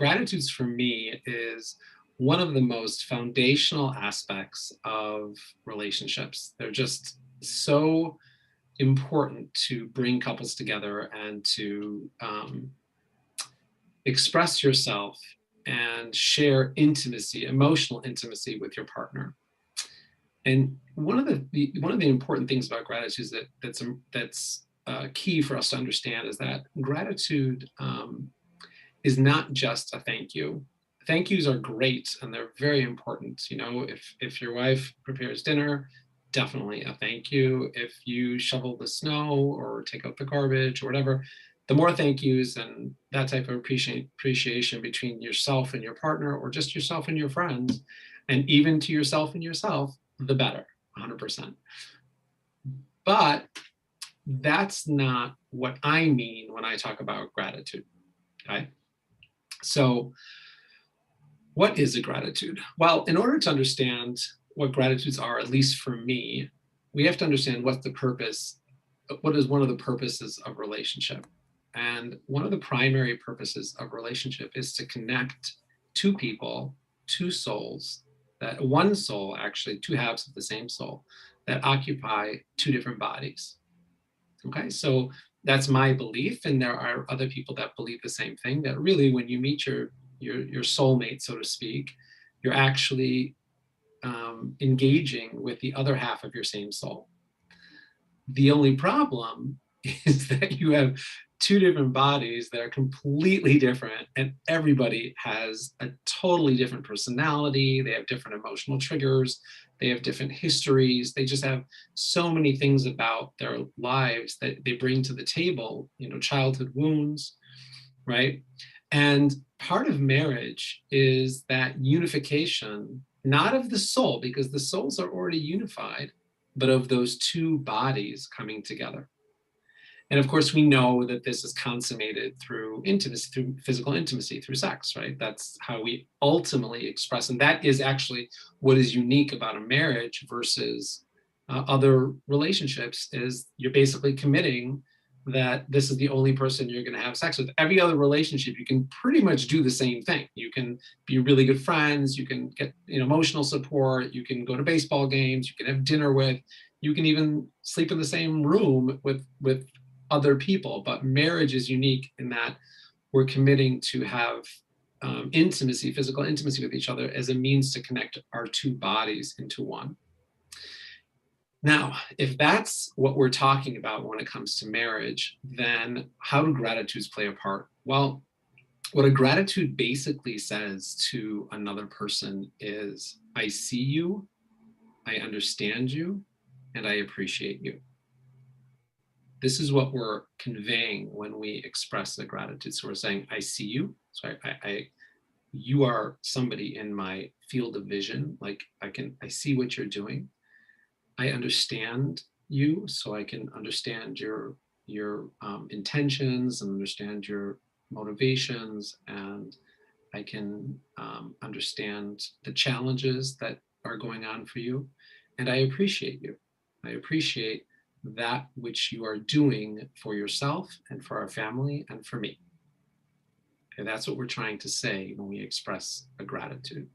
gratitude for me is one of the most foundational aspects of relationships. They're just so important to bring couples together and to express yourself and share intimacy, emotional intimacy with your partner. And one of the important things about gratitude is that's key for us to understand is that gratitude is not just a thank you. Thank yous are great and they're very important. You know, if your wife prepares dinner, definitely a thank you. If you shovel the snow or take out the garbage or whatever, the more thank yous and that type of appreciation between yourself and your partner, or just yourself and your friends, and even to yourself and yourself, the better, 100%. But that's not what I mean when I talk about gratitude, okay? So what is a gratitude? Well, in order to understand what gratitudes are, at least for me, we have to understand what is one of the purposes of relationship. And one of the primary purposes of relationship is to connect two people, two souls, that one soul, actually two halves of the same soul, that occupy two different bodies. Okay, so that's my belief, and there are other people that believe the same thing, that really when you meet your soulmate, so to speak, you're actually engaging with the other half of your same soul. The only problem is that you have two different bodies that are completely different, and everybody has a totally different personality. They have different emotional triggers. They have different histories. They just have so many things about their lives that they bring to the table, you know, childhood wounds, right? And part of marriage is that unification, not of the soul, because the souls are already unified, but of those two bodies coming together. And of course, we know that this is consummated through intimacy, through physical intimacy, through sex, right? That's how we ultimately express. And that is actually what is unique about a marriage versus other relationships, is you're basically committing that this is the only person you're going to have sex with. Every other relationship, you can pretty much do the same thing. You can be really good friends. You can get emotional support. You can go to baseball games. You can have dinner with. You can even sleep in the same room with other people. But marriage is unique in that we're committing to have intimacy, physical intimacy with each other as a means to connect our two bodies into one. Now, if that's what we're talking about when it comes to marriage, then how do gratitudes play a part? Well, what a gratitude basically says to another person is, I see you, I understand you, and I appreciate you. This is what we're conveying when we express the gratitude. So we're saying, I see you. So you are somebody in my field of vision. Like I see what you're doing. I understand you, so I can understand your intentions and understand your motivations, and I can understand the challenges that are going on for you, and I appreciate you. I appreciate that which you are doing for yourself and for our family and for me. Okay, that's what we're trying to say when we express a gratitude.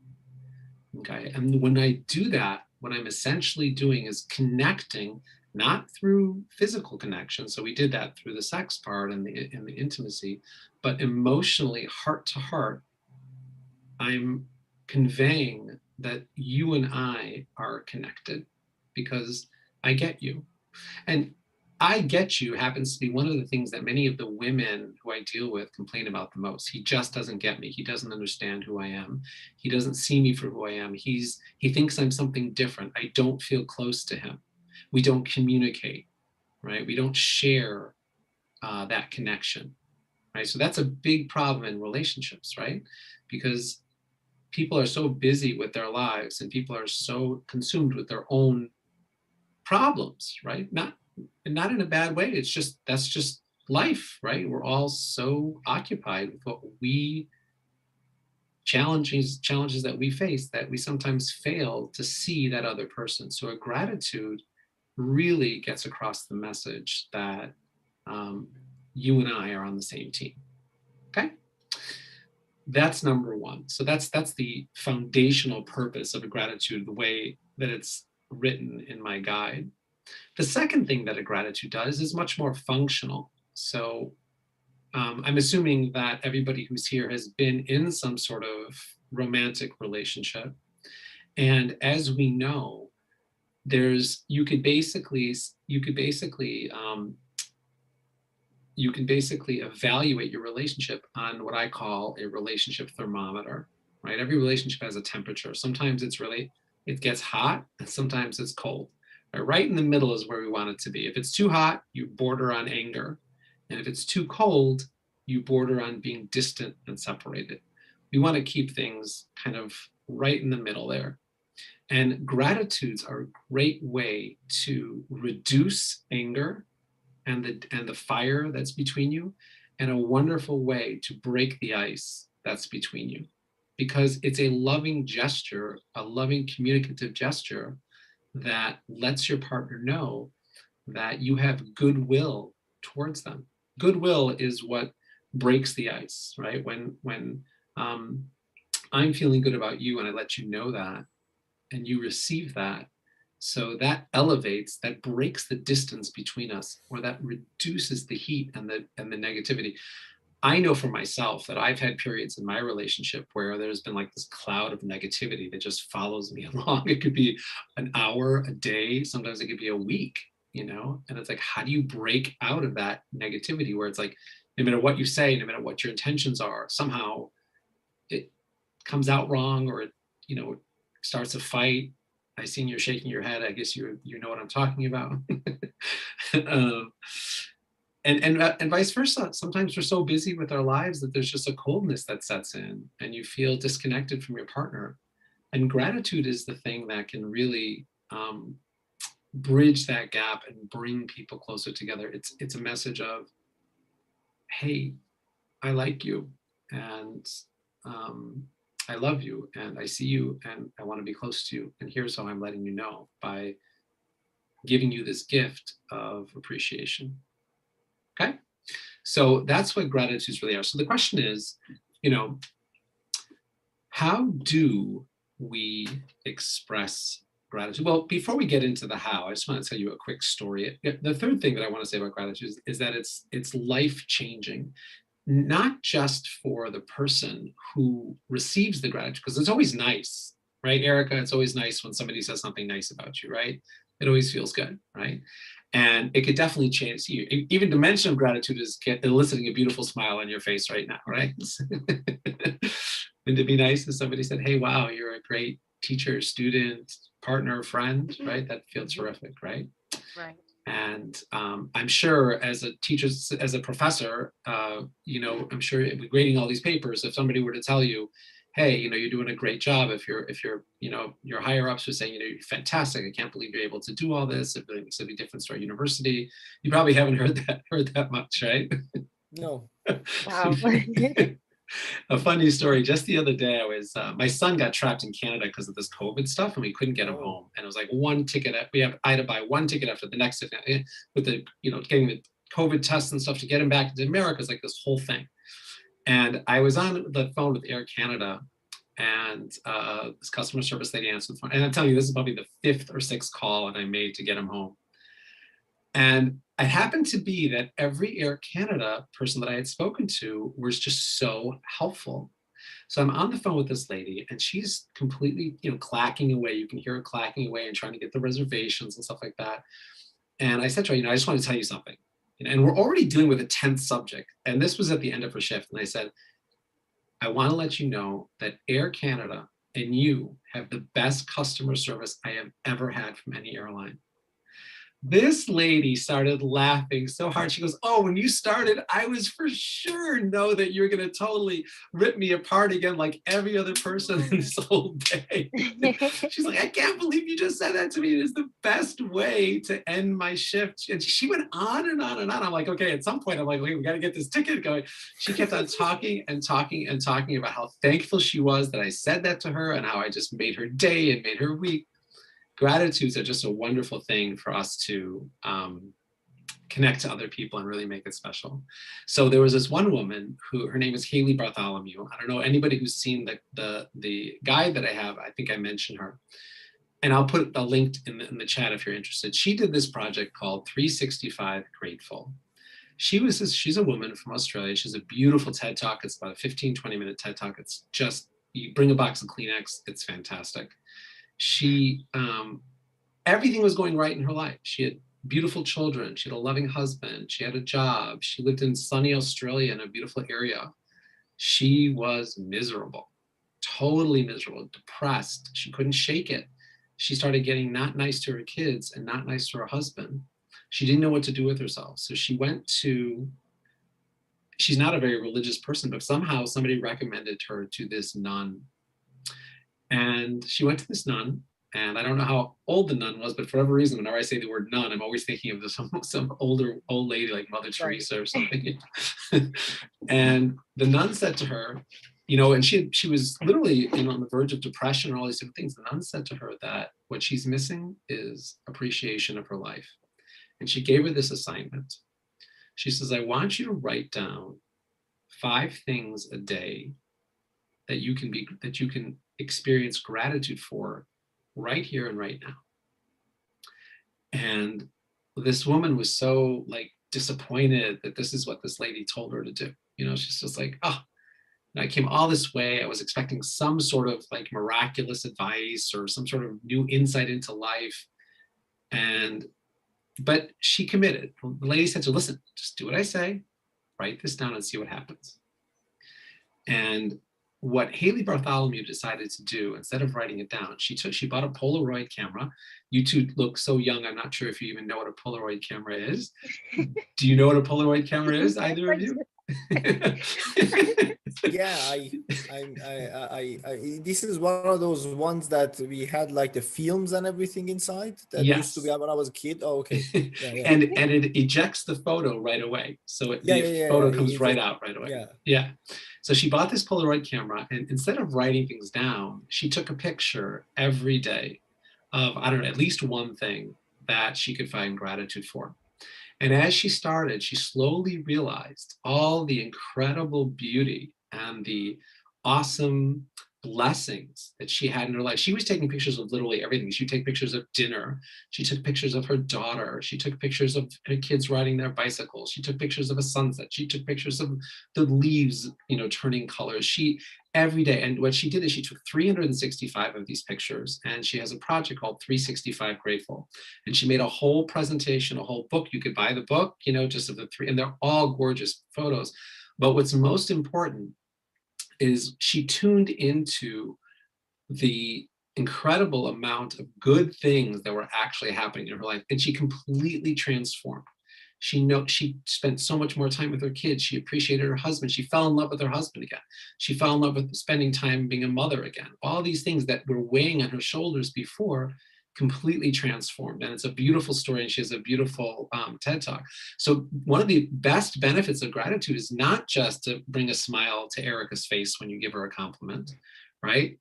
Okay, and when I do that, what I'm essentially doing is connecting, not through physical connection. So we did that through the sex part and the intimacy, but emotionally, heart to heart, I'm conveying that you and I are connected because I get you. And I get you happens to be one of the things that many of the women who I deal with complain about the most. He just doesn't get me. He doesn't understand who I am. He doesn't see me for who I am. He thinks I'm something different. I don't feel close to him. We don't communicate, right? We don't share that connection, right? So that's a big problem in relationships, right? Because people are so busy with their lives and people are so consumed with their own problems, right? Not in a bad way. It's just, that's just life, right? We're all so occupied with what we challenges that we face that we sometimes fail to see that other person. So a gratitude really gets across the message that you and I are on the same team. Okay. that's number one. So that's the foundational purpose of a gratitude, the way that it's written in my guide. The second thing that a gratitude does is much more functional. So I'm assuming that everybody who's here has been in some sort of romantic relationship. And as we know, there's you can basically evaluate your relationship on what I call a relationship thermometer, right? Every relationship has a temperature. Sometimes it gets hot, and sometimes it's cold. Right in the middle is where we want it to be. If it's too hot, you border on anger. And if it's too cold, you border on being distant and separated. We want to keep things kind of right in the middle there. And gratitudes are a great way to reduce anger and the fire that's between you, and a wonderful way to break the ice that's between you. Because it's a loving gesture, a loving communicative gesture that lets your partner know that you have goodwill towards them. Goodwill is what breaks the ice, right? When I'm feeling good about you and I let you know that, and you receive that, so that elevates, that breaks the distance between us, or that reduces the heat and the negativity. I know for myself that I've had periods in my relationship where there's been like this cloud of negativity that just follows me along. It could be an hour, a day, sometimes it could be a week, and it's like, how do you break out of that negativity where it's like, no matter what you say, no matter what your intentions are, somehow it comes out wrong, or it starts a fight. I seen you're shaking your head. I guess you know what I'm talking about. um, and vice versa. Sometimes we're so busy with our lives that there's just a coldness that sets in, and you feel disconnected from your partner. And gratitude is the thing that can really bridge that gap and bring people closer together. It's a message of, hey, I like you, and I love you, and I see you, and I want to be close to you. And here's how I'm letting you know, by giving you this gift of appreciation. Okay? So that's what gratitudes really are. So the question is, how do we express gratitude? Well, before we get into the how, I just want to tell you a quick story. The third thing that I want to say about gratitude is that it's life-changing, not just for the person who receives the gratitude, because it's always nice, right, Erica? It's always nice when somebody says something nice about you, right? It always feels good, right? And it could definitely change you. Even the mention of gratitude is eliciting a beautiful smile on your face right now, right? Wouldn't it be nice if somebody said, hey, wow, you're a great teacher, student, partner, friend, right? That feels terrific, right? Right. And I'm sure as a teacher, as a professor, I'm sure grading all these papers, if somebody were to tell you, hey, you're doing a great job, if your your higher ups are saying, you're fantastic, I can't believe you're able to do all this, it really makes a big difference to our university. You probably haven't heard that much, right? No. Wow. A funny story. Just the other day, my son got trapped in Canada because of this COVID stuff, and we couldn't get him home. And it was like one ticket. I had to buy one ticket after the next, with the getting the COVID tests and stuff to get him back to America. It's like this whole thing. And I was on the phone with Air Canada, and this customer service lady answered the phone. And I'm telling you, this is probably the fifth or sixth call that I made to get him home. And it happened to be that every Air Canada person that I had spoken to was just so helpful. So I'm on the phone with this lady, and she's completely, clacking away. You can hear her clacking away and trying to get the reservations and stuff like that. And I said to her, I just want to tell you something. And we're already dealing with a tense subject. And this was at the end of her shift. And I said, I want to let you know that Air Canada and you have the best customer service I have ever had from any airline. This lady started laughing so hard. She goes, oh, when you started, I was for sure know that you're going to totally rip me apart again like every other person in this whole day. She's like, I can't believe you just said that to me. It is the best way to end my shift. And she went on and on and on. I'm like, okay, at some point, I'm like, okay, we got to get this ticket going. She kept on talking and talking and talking about how thankful she was that I said that to her, and how I just made her day and made her week. Gratitudes are just a wonderful thing for us to connect to other people and really make it special. So there was this one woman who, her name is Haley Bartholomew. I don't know anybody who's seen the guide that I have. I think I mentioned her, and I'll put a link in the chat if you're interested. She did this project called 365 Grateful. She's a woman from Australia. She's a beautiful TED Talk. It's about a 15-20 minute TED Talk. It's just, you bring a box of Kleenex, it's fantastic. She, everything was going right in her life. She had beautiful children. She had a loving husband. She had a job. She lived in sunny Australia in a beautiful area. She was miserable, totally miserable, depressed. She couldn't shake it. She started getting not nice to her kids and not nice to her husband. She didn't know what to do with herself. So she went to, she's not a very religious person, but somehow somebody recommended her to this nun. And she went to this nun, and I don't know how old the nun was, but for whatever reason, whenever I say the word nun, I'm always thinking of some older old lady like Mother Teresa or something. And the nun said to her, and she was literally on the verge of depression and all these different things. The nun said to her that what she's missing is appreciation of her life. And she gave her this assignment. She says, I want you to write down 5 things a day that you can experience gratitude for right here and right now. And this woman was so like disappointed that this is what this lady told her to do. She's just like, oh, I came all this way. I was expecting some sort of like miraculous advice or some sort of new insight into life. But she committed. The lady said to her, listen, just do what I say, write this down and see what happens. And what Haley Bartholomew decided to do, instead of writing it down, she bought a Polaroid camera. You two look so young, I'm not sure if you even know what a Polaroid camera is. Do you know what a Polaroid camera is, either of you? Yeah, this is one of those ones that we had like the films and everything inside that used to be when I was a kid. Oh, okay. Yeah. And it ejects the photo right away. So the photo comes right out right away. Yeah. So she bought this Polaroid camera, and instead of writing things down, she took a picture every day of, I don't know, at least one thing that she could find gratitude for. And as she started, she slowly realized all the incredible beauty and the awesome blessings that she had in her life. She was taking pictures of literally everything. She'd take pictures of dinner. She took pictures of her daughter. She took pictures of her kids riding their bicycles. She took pictures of a sunset. She took pictures of the leaves, turning colors. Every day. And what she did is she took 365 of these pictures, and she has a project called 365 Grateful. And she made a whole presentation, a whole book. You could buy the book, just of the 3, and they're all gorgeous photos. But what's most important is she tuned into the incredible amount of good things that were actually happening in her life, and she completely transformed. She spent so much more time with her kids. She appreciated her husband. She fell in love with her husband again. She fell in love with spending time being a mother again. All these things that were weighing on her shoulders before completely transformed. And it's a beautiful story, and she has a beautiful TED Talk. So one of the best benefits of gratitude is not just to bring a smile to Erica's face when you give her a compliment, right?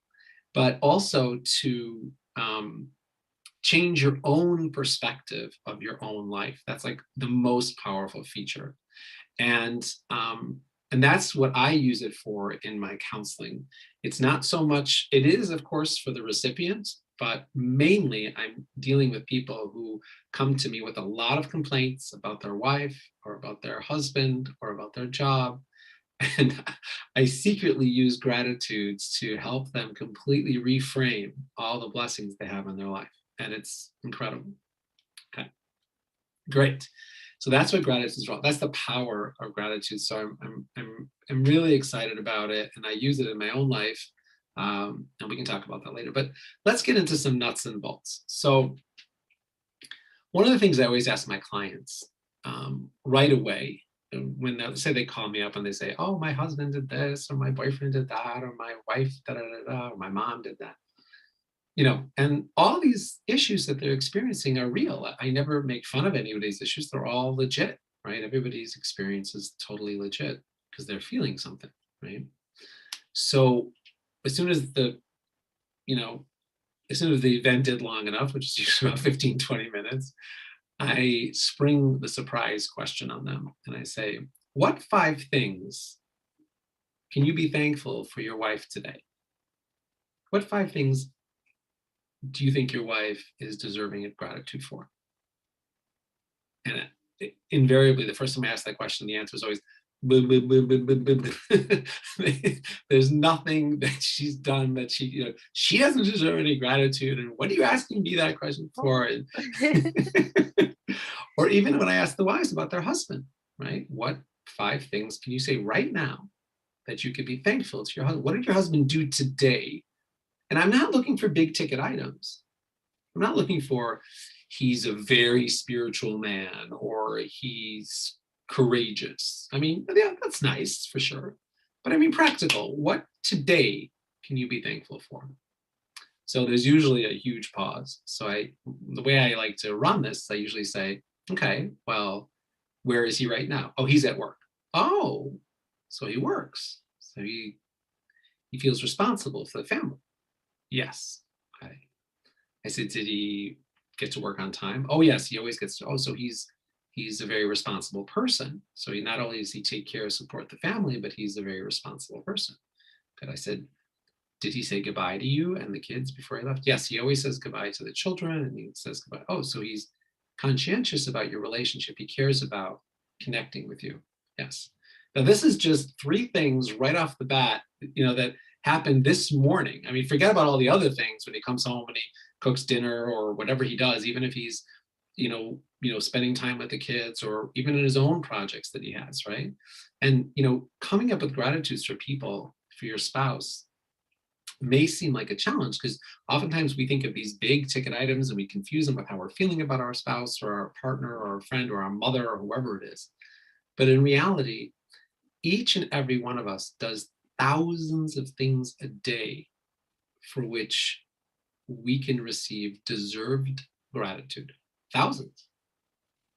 But also to change your own perspective of your own life. That's like the most powerful feature. And that's what I use it for in my counseling. It's not so much, it is of course for the recipient, but mainly I'm dealing with people who come to me with a lot of complaints about their wife or about their husband or about their job. And I secretly use gratitudes to help them completely reframe all the blessings they have in their life. And it's incredible. Okay, great. So that's what gratitude is about. That's the power of gratitude. So I'm really excited about it, and I use it in my own life. And we can talk about that later. But let's get into some nuts and bolts. So one of the things I always ask my clients right away, when they call me up and they say, oh, my husband did this, or my boyfriend did that, or my wife, or my mom did that. And all these issues that they're experiencing are real. I never make fun of anybody's issues. They're all legit, right? Everybody's experience is totally legit because they're feeling something, right? So as soon as the event did long enough, which is usually about 15, 20 minutes, I spring the surprise question on them and I say, what 5 things can you be thankful for your wife today? What 5 things do you think your wife is deserving of gratitude for? And invariably, the first time I ask that question, the answer is always, "Blah, blah, blah, blah, blah, blah, blah." There's nothing that she's done that she doesn't deserve any gratitude. And what are you asking me that question for? And or even when I ask the wives about their husband, right? What 5 things can you say right now that you could be thankful to your husband? What did your husband do today? And I'm not looking for big ticket items. I'm not looking for he's a very spiritual man or he's courageous. I mean, yeah, that's nice for sure. But I mean, practical. What today can you be thankful for? So there's usually a huge pause. So the way I like to run this, I usually say, okay, well, where is he right now? Oh, he's at work. Oh, so he works. So he feels responsible for the family. Yes. Okay. I said, did he get to work on time? Oh, yes, he always gets to. Oh, so he's a very responsible person. So he not only does he take care of, support the family, but he's a very responsible person. Good. I said, did he say goodbye to you and the kids before he left? Yes, he always says goodbye to the children and he says goodbye. Oh, so he's conscientious about your relationship. He cares about connecting with you. Yes. Now, this is just 3 things right off the bat, that happened this morning. I mean, forget about all the other things when he comes home and he cooks dinner or whatever he does, even if he's, spending time with the kids or even in his own projects that he has, right? And, coming up with gratitudes for people, for your spouse, may seem like a challenge because oftentimes we think of these big ticket items and we confuse them with how we're feeling about our spouse or our partner or our friend or our mother or whoever it is. But in reality, each and every one of us does thousands of things a day for which we can receive deserved gratitude. Thousands,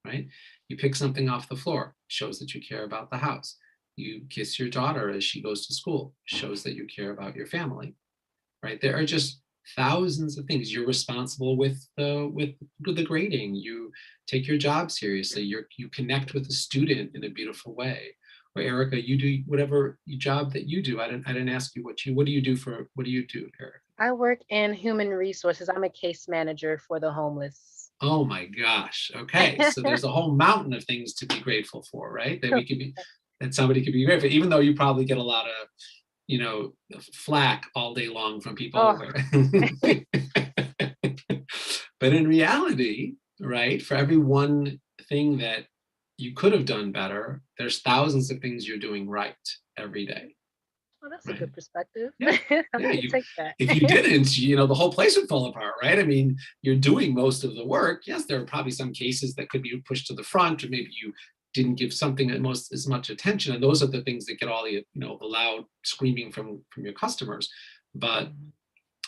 right? You pick something off the floor, shows that you care about the house. You kiss your daughter as she goes to school, shows that you care about your family, right? There are just thousands of things. You're responsible with the grading. You take your job seriously. You connect with the student in a beautiful way. Or Erica, you do whatever job that you do. I didn't ask you what do you do, Erica? I work in human resources. I'm a case manager for the homeless. Oh my gosh. Okay. So there's a whole mountain of things to be grateful for, right? That somebody could be grateful, even though you probably get a lot of, flack all day long from people. Oh, But in reality, right, for every one thing that you could have done better, there's thousands of things you're doing right every day. well, that's a Right. good perspective. Yeah. I'm Yeah. gonna take that. If you didn't, the whole place would fall apart, right? I mean, you're doing most of the work. Yes, there are probably some cases that could be pushed to the front, or maybe you didn't give something as much attention. And those are the things that get all the loud screaming from your customers. But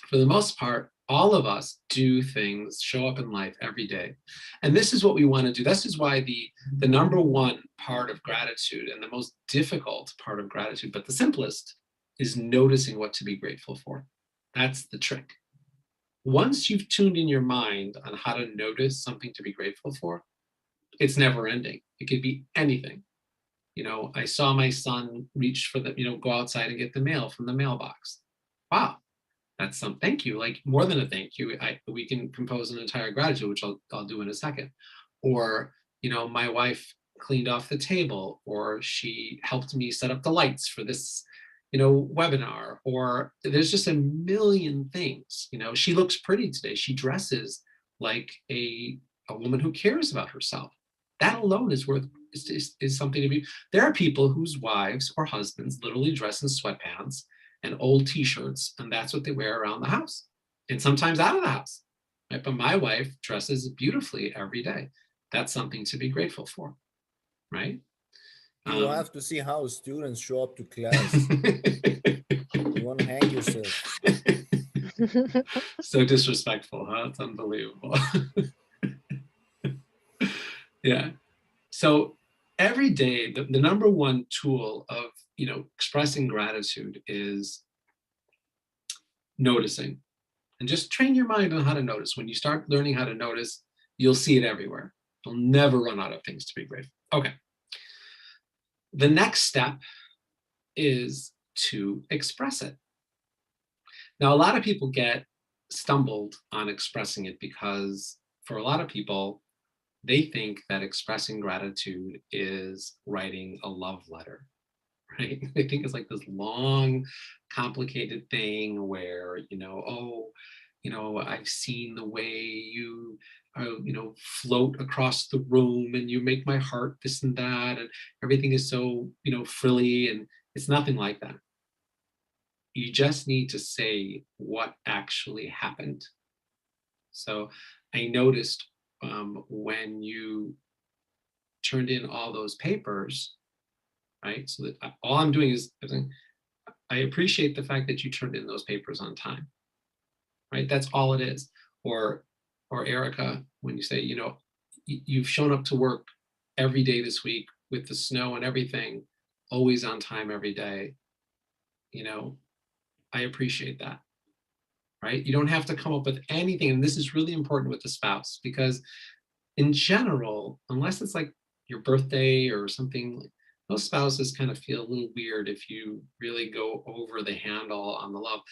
for the most part, all of us do things, show up in life every day. And this is what we want to do. This is why the number one part of gratitude and the most difficult part of gratitude, but the simplest, is noticing what to be grateful for. That's the trick. Once you've tuned in your mind on how to notice something to be grateful for, it's never ending. It could be anything. I saw my son reach for go outside and get the mail from the mailbox. Wow, that's some thank you, like more than a thank you. We can compose an entire gratitude, which I'll do in a second. Or, my wife cleaned off the table, or she helped me set up the lights for this, webinar, or there's just a million things. She looks pretty today. She dresses like a woman who cares about herself. That alone is something to be. There are people whose wives or husbands literally dress in sweatpants and old t-shirts, and that's what they wear around the house, and sometimes out of the house. Right? But my wife dresses beautifully every day. That's something to be grateful for, right? You have to see how students show up to class. You want to hang yourself. So disrespectful, huh? It's unbelievable. Yeah. So every day, the number one tool of expressing gratitude is noticing. And just train your mind on how to notice. When you start learning how to notice, you'll see it everywhere. You'll never run out of things to be grateful. Okay. The next step is to express it. Now, a lot of people get stumbled on expressing it because for a lot of people, they think that expressing gratitude is writing a love letter, right? They think it's like this long, complicated thing where, I've seen the way you, float across the room and you make my heart this and that, and everything is so, frilly, and it's nothing like that. You just need to say what actually happened. So I noticed when you turned in all those papers, right? So that all I'm doing is I appreciate the fact that you turned in those papers on time, right? That's all it is. Or Erica, when you say, you've shown up to work every day this week with the snow and everything, always on time every day, I appreciate that, right? You don't have to come up with anything. And this is really important with the spouse, because in general, unless it's like your birthday or something, most spouses kind of feel a little weird if you really go over the handle on the love.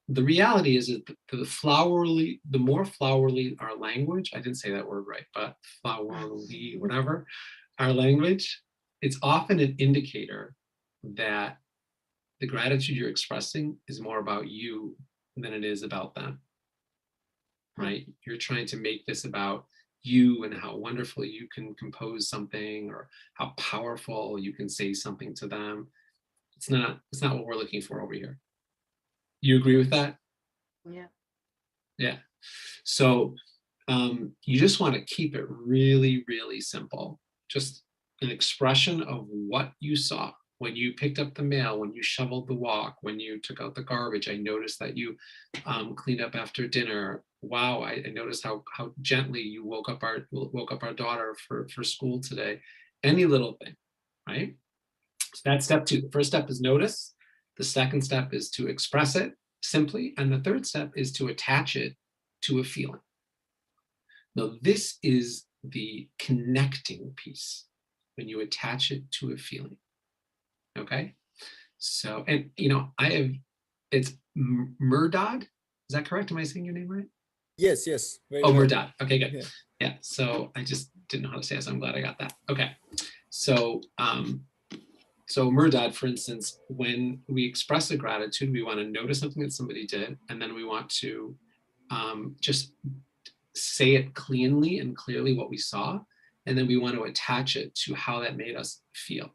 The reality is that the more flowery our language, I didn't say that word right, but flowery, whatever, our language, it's often an indicator that the gratitude you're expressing is more about you than it is about them, right? You're trying to make this about you and how wonderful you can compose something, or how powerful you can say something to them. It's not what we're looking for over here. You agree with that? Yeah. Yeah. So you just want to keep it really, really simple. Just an expression of what you saw when you picked up the mail, when you shoveled the walk, when you took out the garbage. I noticed that you cleaned up after dinner. Wow, I noticed how gently you woke up our daughter for school today. Any little thing, right? So that's step 2. The first step is notice. The second step is to express it simply. And the third step is to attach it to a feeling. Now, this is the connecting piece, when you attach it to a feeling. Okay? So, and it's Murdad. Is that correct? Am I saying your name right? Yes. Very good. Murdad. Okay, good. Yeah. So I just didn't know how to say it, so I'm glad I got that. Okay. So, Murdad, for instance, when we express a gratitude, we want to notice something that somebody did, and then we want to just say it cleanly and clearly what we saw, and then we want to attach it to how that made us feel,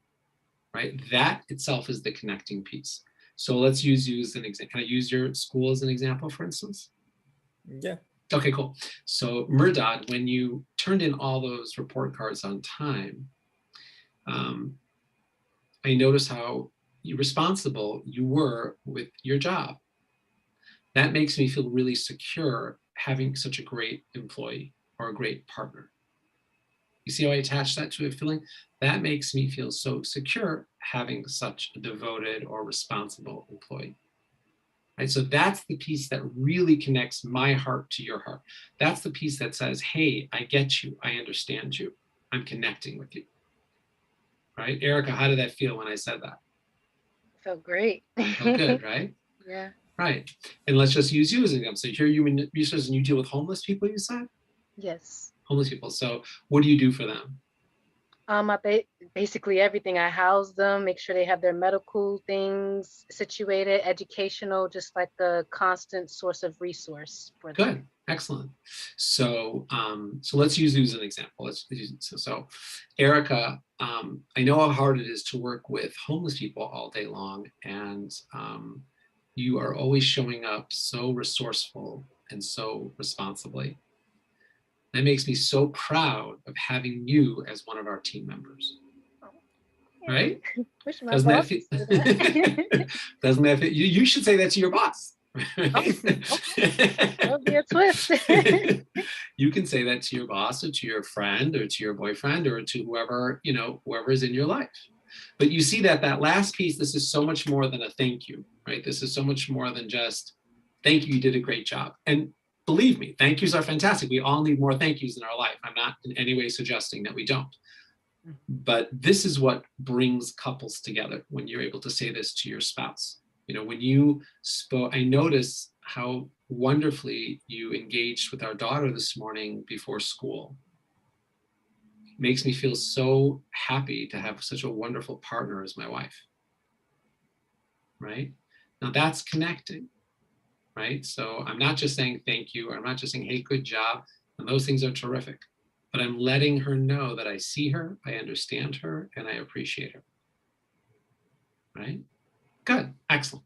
right? That itself is the connecting piece. So let's use you as an example. Can I use your school as an example, for instance? Yeah. Okay, cool. So Murdad, when you turned in all those report cards on time, I noticed how responsible you were with your job. That makes me feel really secure having such a great employee or a great partner. You see how I attach that to a feeling? That makes me feel so secure having such a devoted or responsible employee. Right? So that's the piece that really connects my heart to your heart. That's the piece that says, hey, I get you. I understand you. I'm connecting with you. Right? Erica, how did that feel when I said that? Felt great. Felt good, right? Yeah. Right. And let's just use you as an example. So you're human resources and you deal with homeless people, you said? Yes. Homeless people. So what do you do for them? Basically everything. I house them, make sure they have their medical things situated, educational, just like a constant source of resource for them. Good, excellent. So, so let's use you as an example. So Erica, I know how hard it is to work with homeless people all day long, and you are always showing up so resourceful and so responsibly. That makes me so proud of having you as one of our team members. Right? Doesn't that feel? Doesn't that feel? You should say that to your boss. Right? That'll be a twist. You can say that to your boss, or to your friend, or to your boyfriend, or to whoever is in your life. But you see that last piece, this is so much more than a thank you, right? This is so much more than just thank you, you did a great job. And believe me, thank yous are fantastic. We all need more thank yous in our life. I'm not in any way suggesting that we don't. But this is what brings couples together when you're able to say this to your spouse. You know, when you spoke, I noticed how wonderfully you engaged with our daughter this morning before school. It makes me feel so happy to have such a wonderful partner as my wife. Right? Now that's connecting. Right? So I'm not just saying thank you, or I'm not just saying, hey, good job. And those things are terrific. But I'm letting her know that I see her, I understand her, and I appreciate her. Right? Good. Excellent.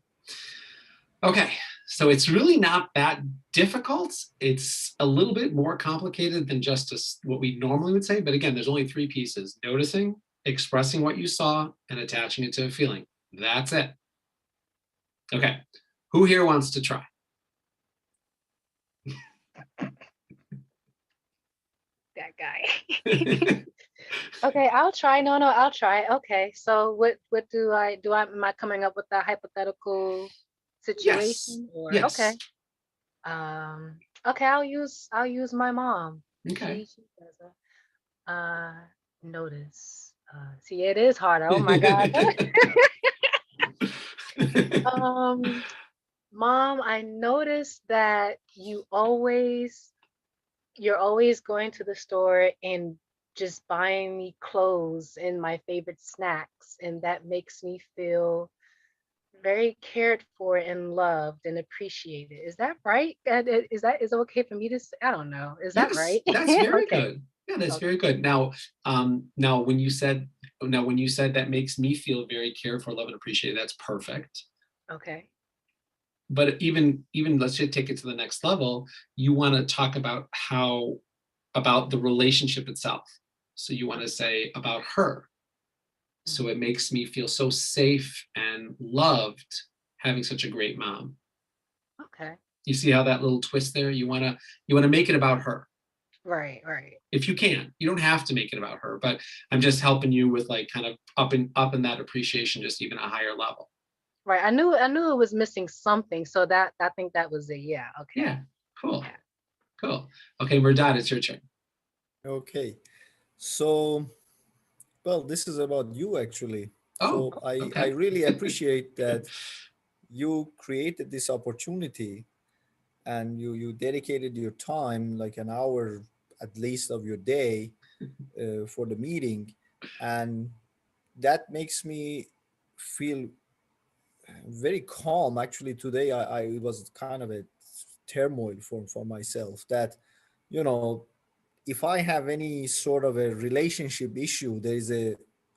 Okay. So it's really not that difficult. It's a little bit more complicated than just what we normally would say. But again, there's only 3 pieces: noticing, expressing what you saw, and attaching it to a feeling. That's it. Okay. Who here wants to try? That guy. Okay, I'll try. No, I'll try. Okay, so what am I coming up with a hypothetical situation? Yes. Or Yes. okay. Okay, I'll use my mom. Okay. She does notice. See, it is harder. Oh my God. Mom, I noticed that you're always going to the store and just buying me clothes and my favorite snacks, and that makes me feel very cared for and loved and appreciated. Is that right? Is it okay for me to say? I don't know. Is that Yes, right? that's very Okay. good. Yeah, that's Okay. very good. Now, now when you said that makes me feel very cared for, loved, and appreciated, that's perfect. Okay. But even let's just take it to the next level. You want to talk about about the relationship itself. So you want to say about her. So it makes me feel so safe and loved having such a great mom. Okay. You see how that little twist there? You want to make it about her. Right. If you can. You don't have to make it about her, but I'm just helping you with like kind of up in that appreciation, just even a higher level. Right. I knew it was missing something. So that I think that was it. Yeah. Okay. Yeah. Cool. Yeah. Cool. Okay, Mehrdad, it's your turn. Okay. So, well, this is about you actually. Oh, So I okay. really appreciate that you created this opportunity and you dedicated your time, like an hour at least of your day, for the meeting, and that makes me feel very calm. Actually, today I it was kind of a turmoil for myself that, you know, if I have any sort of a relationship issue, there is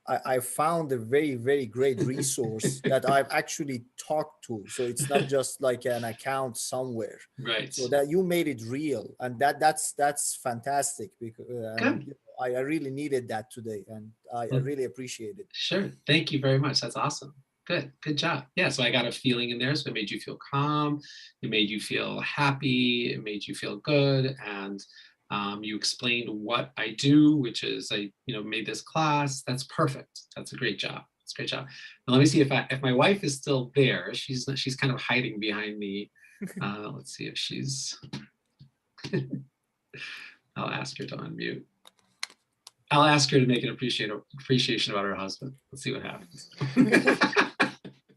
I found a very, very great resource that I've actually talked to. So it's not just like an account somewhere. Right. So that you made it real, and that's fantastic, because and Good. you know, I really needed that today, and I Well, really appreciate it. sure. Thank you very much. That's awesome. Good job. Yeah, so I got a feeling in there. So it made you feel calm. It made you feel happy. It made you feel good. And you explained what I do, which is I, made this class. That's perfect. That's a great job. That's a great job. Now let me see if my wife is still there. She's kind of hiding behind me. Let's see if she's. I'll ask her to unmute. I'll ask her to make an appreciation about her husband. Let's see what happens.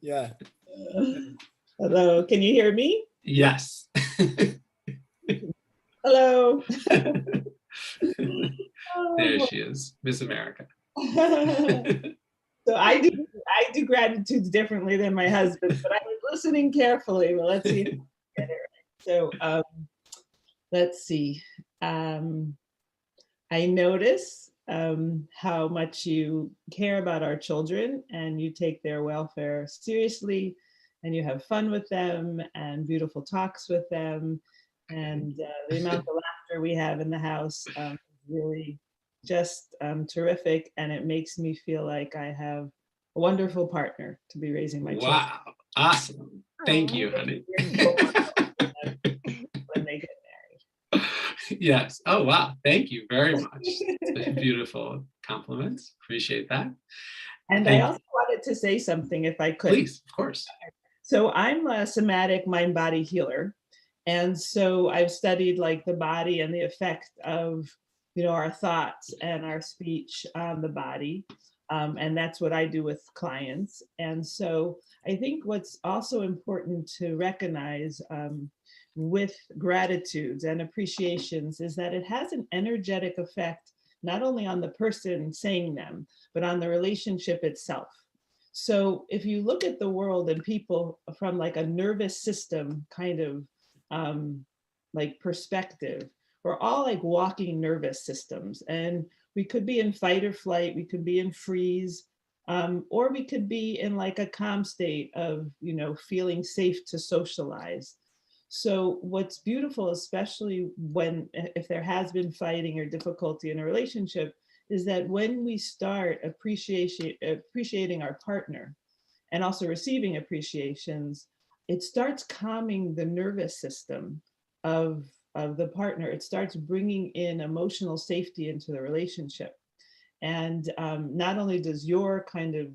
Yeah. Hello, can you hear me? Yes. Hello. There she is, Miss America. So I do gratitude differently than my husband, but I was listening carefully. Well, let's see if I can get it right. So let's see. I notice how much you care about our children, and you take their welfare seriously, and you have fun with them and beautiful talks with them. And the amount of laughter we have in the house is really just terrific. And it makes me feel like I have a wonderful partner to be raising my children. Wow, awesome. Thank you, honey. When they get married. Yes. Oh, wow. Thank you very much. Beautiful compliments. Appreciate that. And I also wanted to say something, if I could. Please, of course. So I'm a somatic mind-body healer. And so I've studied like the body and the effect of, our thoughts and our speech on the body. And that's what I do with clients. And so I think what's also important to recognize with gratitudes and appreciations is that it has an energetic effect, not only on the person saying them, but on the relationship itself. So if you look at the world and people from like a nervous system kind of like perspective, we're all like walking nervous systems, and we could be in fight or flight, we could be in freeze, or we could be in like a calm state of, feeling safe to socialize. So what's beautiful, especially when, if there has been fighting or difficulty in a relationship, is that when we start appreciating our partner and also receiving appreciations, it starts calming the nervous system of the partner. It starts bringing in emotional safety into the relationship. And not only does your kind of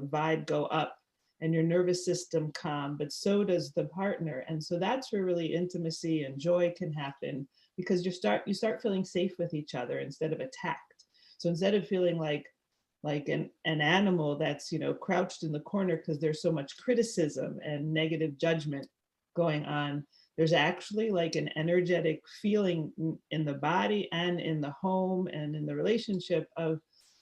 vibe go up and your nervous system calm, but so does the partner. And so that's where really intimacy and joy can happen, because you start feeling safe with each other instead of attacked. So instead of feeling like an animal that's, crouched in the corner because there's so much criticism and negative judgment going on, there's actually like an energetic feeling in the body and in the home and in the relationship of,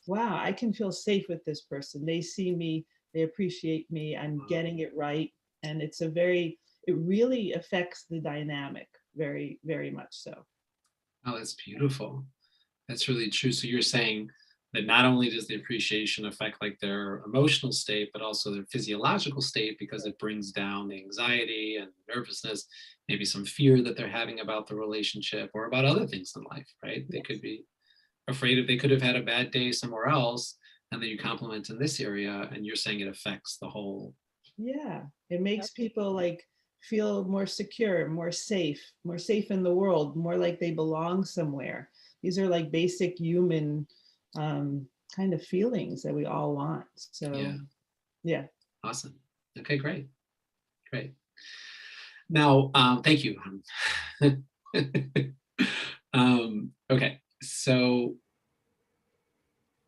wow, I can feel safe with this person. They see me, they appreciate me, I'm getting it right. And it really affects the dynamic very, very much so. Oh, that's beautiful. That's really true. So you're saying that not only does the appreciation affect like their emotional state, but also their physiological state, because it brings down the anxiety and nervousness, maybe some fear that they're having about the relationship or about other things in life, right? They could be afraid they could have had a bad day somewhere else, and then you compliment in this area, and you're saying it affects the whole. Yeah, it makes people like feel more secure, more safe in the world, more like they belong somewhere. These are like basic human kind of feelings that we all want. So yeah. Awesome. Okay, great. Now, thank you. Okay, so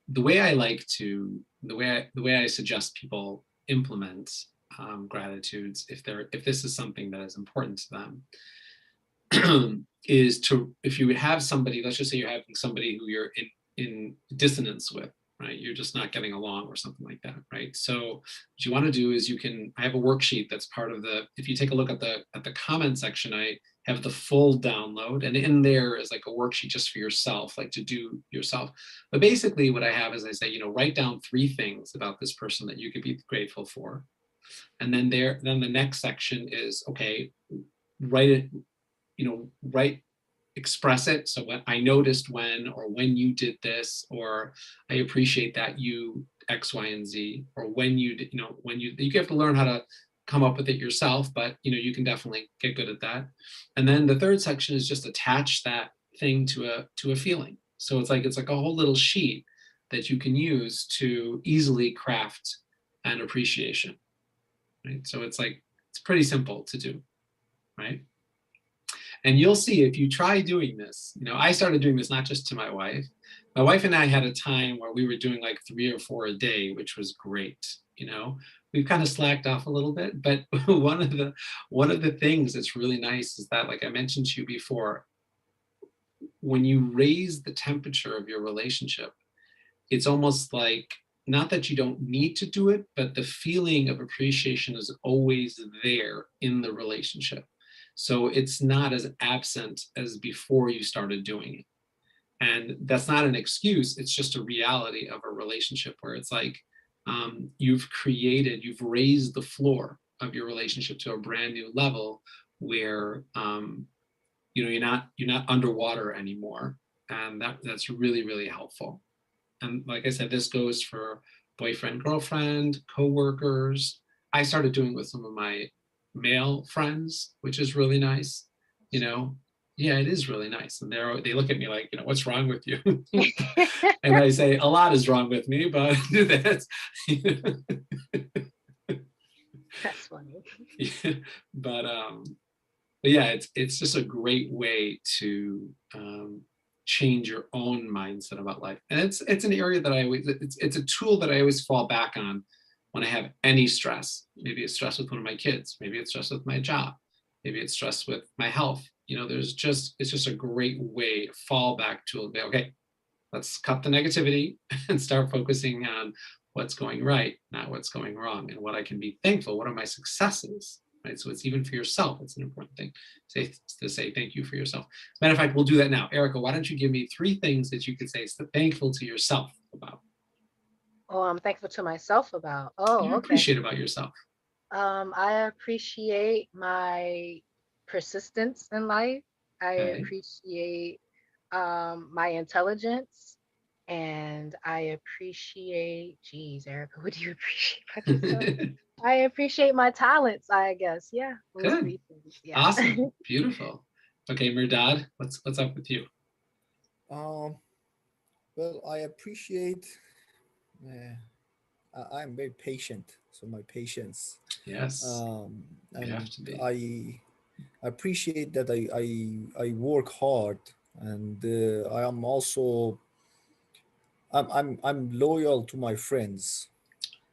the way I suggest people implement gratitudes, if this is something that is important to them, is to, if you have somebody, let's just say you're having somebody who you're in dissonance with, right? You're just not getting along or something like that, right? So what you want to do is I have a worksheet that's part of if you take a look at the comment section, I have the full download, and in there is like a worksheet just for yourself, like to do yourself. But basically what I have is I say, write down 3 things about this person that you could be grateful for. And then the next section is, okay, write it, express it. So what I noticed when you did this, or I appreciate that you X, Y, and Z, or when you have to learn how to come up with it yourself, but you can definitely get good at that. And then the third section is just attach that thing to a feeling. So it's like a whole little sheet that you can use to easily craft an appreciation, right? So it's pretty simple to do, right? And you'll see if you try doing this, I started doing this not just to my wife. My wife and I had a time where we were doing like 3 or 4 a day, which was great. We've kind of slacked off a little bit, but one of the things that's really nice is that, like I mentioned to you before, when you raise the temperature of your relationship, it's almost like, not that you don't need to do it, but the feeling of appreciation is always there in the relationship. So it's not as absent as before you started doing it. And that's not an excuse. It's just a reality of a relationship where it's like, you've raised the floor of your relationship to a brand new level where, you're not underwater anymore. And that's really, really helpful. And like I said, this goes for boyfriend, girlfriend, coworkers. I started doing it with some of my male friends, which is really nice. Yeah, it is really nice. And they look at me like, what's wrong with you? And I say, a lot is wrong with me, but that's That's funny. Yeah, but But yeah, it's just a great way to change your own mindset about life. And it's an area that I always, it's a tool that I always fall back on when I have any stress. Maybe it's stress with one of my kids, maybe it's stress with my job, maybe it's stress with my health. You know, it's just a great way to fall back to, okay, let's cut the negativity and start focusing on what's going right, not what's going wrong, and what I can be thankful. What are my successes? Right. So it's even for yourself. It's an important thing to say thank you for yourself. As a matter of fact, we'll do that now. Erica, why don't you give me 3 things that you could say thankful to yourself about? Oh, I'm thankful to myself about. You Oh, okay. appreciate about yourself. I appreciate my persistence in life. I Okay. appreciate my intelligence, and I appreciate, geez, Erica, what do you appreciate about yourself? I appreciate my talents, I guess. Yeah, those Good. 3 things. Yeah. Awesome. Beautiful. Okay, Murdad, what's up with you? Um, well, I appreciate. Uh, I'm very patient, so my patience, Yes, you have and to be. I appreciate that I work hard, and I am also I'm loyal to my friends,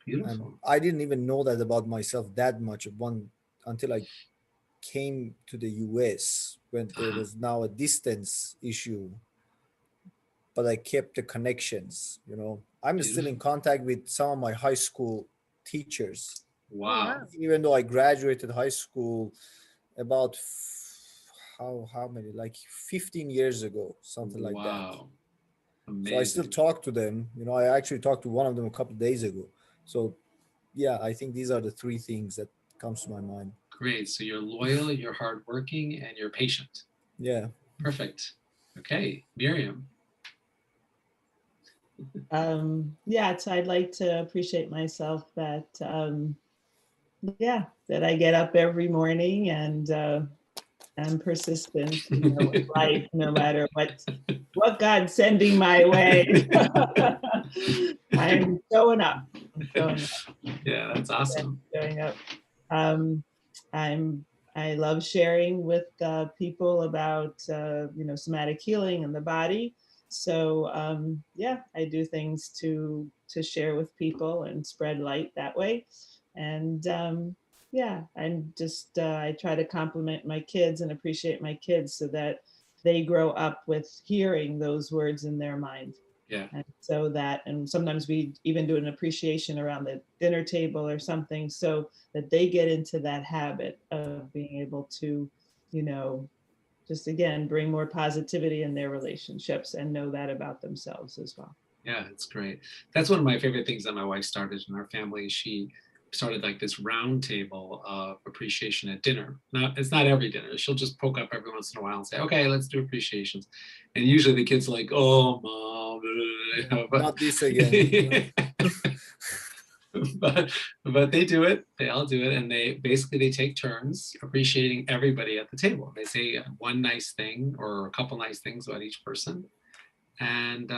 and Beautiful. I didn't even know that about myself that much one until I came to the US when there Uh-huh. was now a distance issue, but I kept the connections. I'm still in Beautiful. contact with some of my high school teachers, Oh, wow. Wow. even though I graduated high school about how many, like 15 years ago, something like that. Wow. So I still Amazing. talk to them. I actually talked to one of them a couple of days ago. So yeah, I think these are the 3 things that comes to my mind. Great. So you're loyal, you're hardworking, and you're patient. Yeah. Perfect. Okay, Miriam. Yeah, so I'd like to appreciate myself that, yeah, that I get up every morning and I'm persistent, with life, no matter what God's sending my way. I'm showing up. I'm showing up. Yeah, that's awesome. Showing up. Um, I love sharing with people about somatic healing in the body. So yeah, I do things to share with people and spread light that way. And yeah, I'm just I try to compliment my kids and appreciate my kids so that they grow up with hearing those words in their mind. Yeah. And so that, and sometimes we even do an appreciation around the dinner table or something, so that they get into that habit of being able to, just again, bring more positivity in their relationships and know that about themselves as well. Yeah, it's great. That's one of my favorite things that my wife started in our family. She started like this round table of appreciation at dinner. Now, it's not every dinner. She'll just poke up every once in a while and say, okay, let's do appreciations. And usually the kids are like, oh, mom, but Not this again. but they do it. They all do it, and they take turns appreciating everybody at the table. They say one nice thing or a couple nice things about each person, and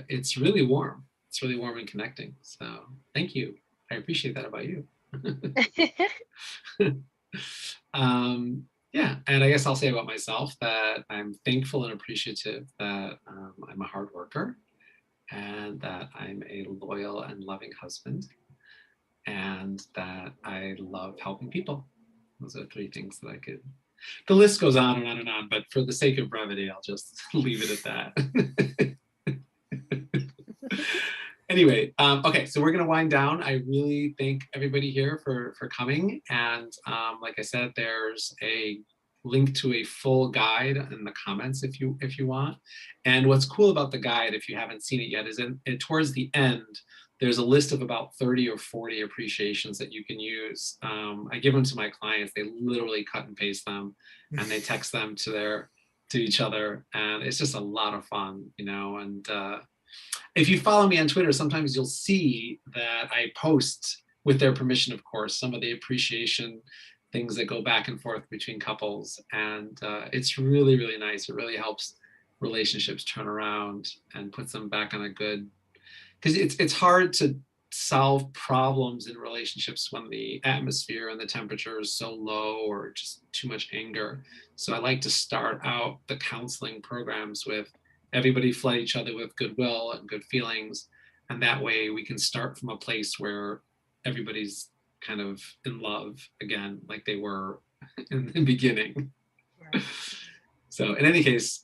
it's really warm. It's really warm and connecting. So thank you. I appreciate that about you. Yeah, and I guess I'll say about myself that I'm thankful and appreciative that I'm a hard worker and that I'm a loyal and loving husband and that I love helping people. Those are 3 things that I could. The list goes on and on and on, but for the sake of brevity, I'll just leave it at that. Anyway, okay, so we're gonna wind down. I really thank everybody here for coming, and like I said, there's a link to a full guide in the comments if you want. And what's cool about the guide, if you haven't seen it yet, is towards the end there's a list of about 30 or 40 appreciations that you can use. I give them to my clients. They literally cut and paste them, and they text them to each other, and it's just a lot of fun, and if you follow me on Twitter, sometimes you'll see that I post, with their permission, of course, some of the appreciation things that go back and forth between couples. And it's really, really nice. It really helps relationships turn around and puts them back on a good, because it's hard to solve problems in relationships when the atmosphere and the temperature is so low or just too much anger. So I like to start out the counseling programs with everybody flood each other with goodwill and good feelings. And that way we can start from a place where everybody's kind of in love again, like they were in the beginning. Right. So in any case,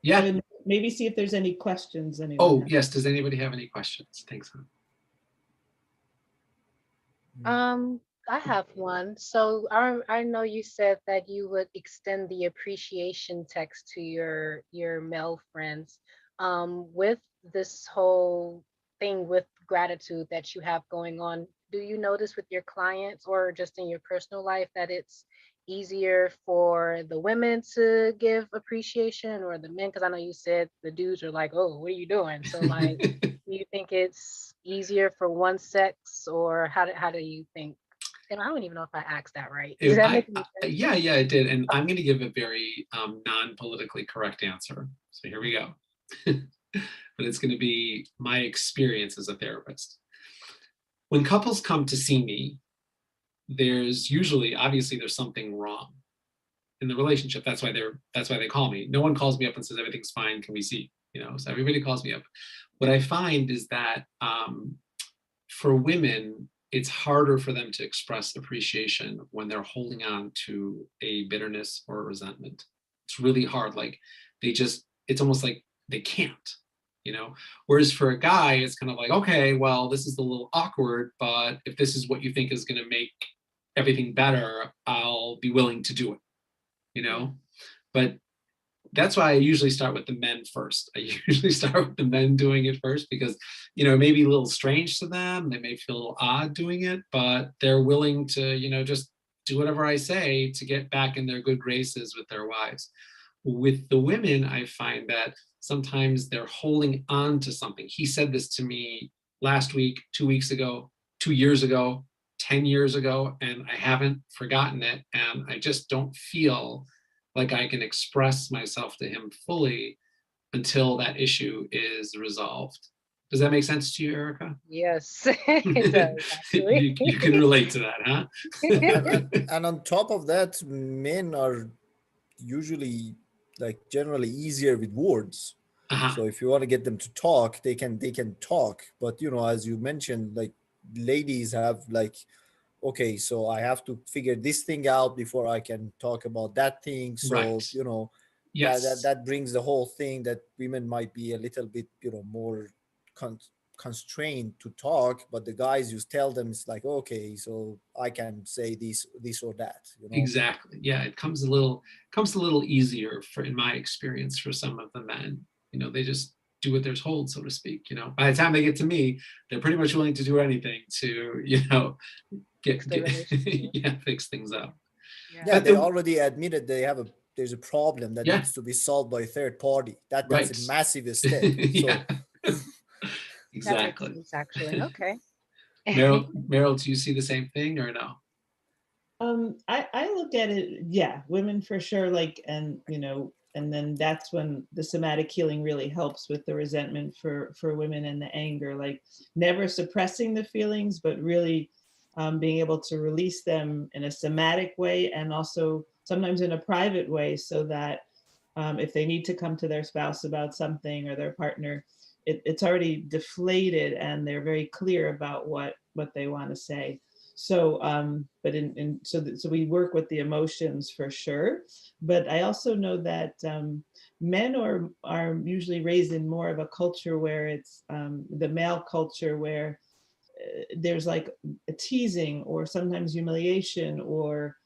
yeah. And maybe see if there's any questions anyone Oh, has. yes. Does anybody have any questions? Thanks. I have one. So I know you said that you would extend the appreciation text to your male friends. With this whole thing with gratitude that you have going on, do you notice with your clients or just in your personal life that it's easier for the women to give appreciation or the men? Because I know you said the dudes are like, "Oh, what are you doing?" So like, do you think it's easier for one sex, or how do you think? And I don't even know if I asked that right. Does that make any sense? Yeah, it did. And I'm going to give a very non-politically correct answer. So here we go. But it's going to be my experience as a therapist. When couples come to see me, there's usually, obviously, there's something wrong in the relationship. That's why they call me. No one calls me up and says everything's fine. Can we see? So everybody calls me up. What I find is that for women, it's harder for them to express appreciation when they're holding on to a bitterness or a resentment. It's really hard. Like it's almost like they can't, Whereas for a guy, it's kind of like, okay, well, this is a little awkward, but if this is what you think is going to make everything better, I'll be willing to do it, But that's why I usually start with the men first. I usually start with the men doing it first because, it may be a little strange to them. They may feel a little odd doing it, but they're willing to, just do whatever I say to get back in their good graces with their wives. With the women, I find that sometimes they're holding on to something. He said this to me last week, 2 weeks ago, 2 years ago, 10 years ago, and I haven't forgotten it. And I just don't feel like I can express myself to him fully until that issue is resolved. Does that make sense to you, Erica? Yes, it does actually. You can relate to that, huh? And on top of that, men are usually like generally easier with words. Uh-huh. So if you want to get them to talk, they can talk. But as you mentioned, like ladies have like, okay, so I have to figure this thing out before I can talk about that thing. So Right. Yes. that brings the whole thing that women might be a little bit more constrained to talk, but the guys, you tell them, it's like, okay, so I can say this or that. Exactly. Yeah, it comes a little easier in my experience for some of the men. They just do what they're told, so to speak. By the time they get to me, they're pretty much willing to do anything to, get fix things up. Yeah, they already admitted there's a problem that Yeah. needs to be solved by a third party. That's Right. a massive step. Yeah. So That Exactly. makes sense, actually. Okay. Meryl, do you see the same thing or no? I look at it, yeah, women for sure, like, and and then that's when the somatic healing really helps with the resentment for women and the anger, like never suppressing the feelings, but really being able to release them in a somatic way, and also sometimes in a private way, so that if they need to come to their spouse about something or their partner, it's already deflated and they're very clear about what they want to say. So but so we work with the emotions for sure, but I also know that men are usually raised in more of a culture where it's the male culture, where there's like a teasing or sometimes humiliation or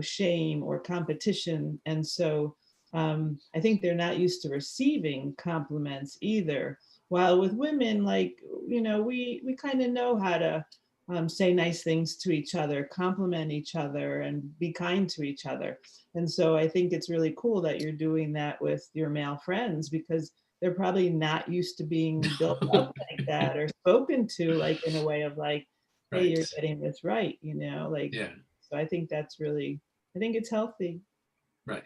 shame or competition. And so I think they're not used to receiving compliments either, while with women, like, we kind of know how to say nice things to each other, compliment each other, and be kind to each other. And so I think it's really cool that you're doing that with your male friends, because they're probably not used to being built up like that, or spoken to like in a way of like, hey, Right. you're getting this right, like, yeah. So I think that's really, I think it's healthy. Right.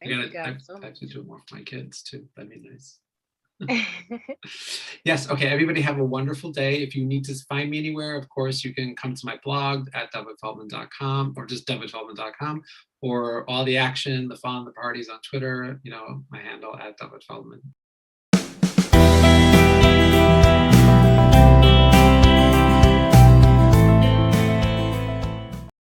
Thank you guys so I have much. to do more for my kids too. That'd be nice. Yes. Okay. Everybody have a wonderful day. If you need to find me anywhere, of course, you can come to my blog at dovidfeldman.com or just dovidfeldman.com, or all the action, the fun, the parties on Twitter, my handle at dovidfeldman.